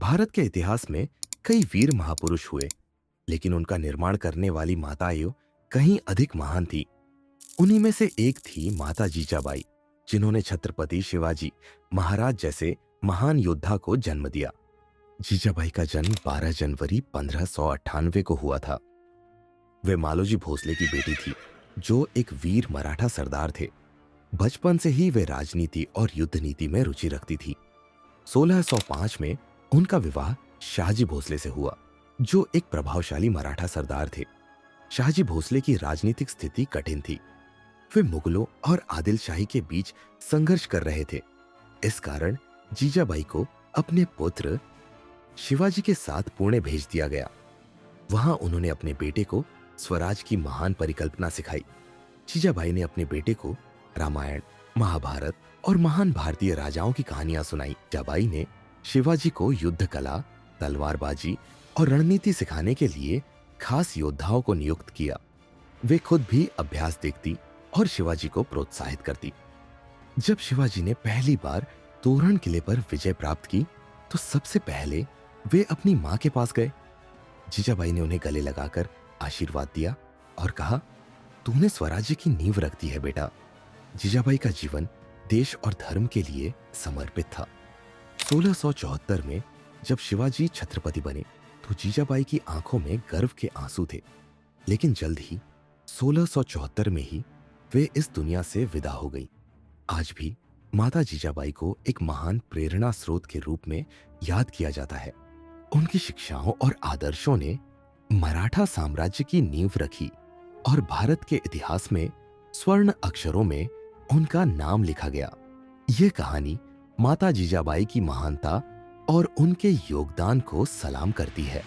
भारत के इतिहास में कई वीर महापुरुष हुए, लेकिन उनका निर्माण करने वाली माताएं कहीं अधिक महान थी। उन्हीं में से एक थी माता जीजाबाई, जिन्होंने छत्रपति शिवाजी महाराज जैसे महान योद्धा को जन्म दिया। जीजाबाई का जन्म 12 जनवरी 1598 को हुआ था। वे मालोजी भोसले की बेटी थी, जो एक वीर मराठा सरदार थे। बचपन से ही वे राजनीति और युद्ध नीति में रुचि रखती थी। 1605 में उनका विवाह शाहजी भोसले से हुआ, जो एक प्रभावशाली मराठा सरदार थे। शाहजी भोसले की राजनीतिक स्थिति कठिन थी। वे मुगलों और आदिल शाही के बीच संघर्ष कर रहे थे। इस कारण जीजाबाई को अपने पुत्र शिवाजी के साथ पुणे भेज दिया गया। वहां उन्होंने अपने बेटे को स्वराज की महान परिकल्पना सिखाई। जीजाबाई ने अपने बेटे को रामायण, महाभारत और महान भारतीय राजाओं की कहानियां सुनाई। जीजाबाई ने शिवाजी को युद्ध कला, तलवारबाजी और रणनीति सिखाने के लिए खास योद्धाओं को नियुक्त किया। वे खुद भी अभ्यास देखती और शिवाजी को प्रोत्साहित करती। जब शिवाजी ने पहली बार तोरण किले पर विजय प्राप्त की, तो सबसे पहले वे अपनी मां के पास गए। जीजाबाई ने उन्हें गले लगाकर आशीर्वाद दिया और कहा, तूने स्वराज्य की नींव रख दी है बेटा। जीजाबाई का जीवन देश और धर्म के लिए समर्पित था। 1674 में जब शिवाजी छत्रपति बने, तो जीजाबाई की आंखों में गर्व के आंसू थे। लेकिन जल्द ही 1674 में ही वे इस दुनिया से विदा हो गई। आज भी माता जीजाबाई को एक महान प्रेरणा स्रोत के रूप में याद किया जाता है। उनकी शिक्षाओं और आदर्शों ने मराठा साम्राज्य की नींव रखी और भारत के इतिहास में स्वर्ण अक्षरों में उनका नाम लिखा गया। यह कहानी माता जीजाबाई की महानता और उनके योगदान को सलाम करती है।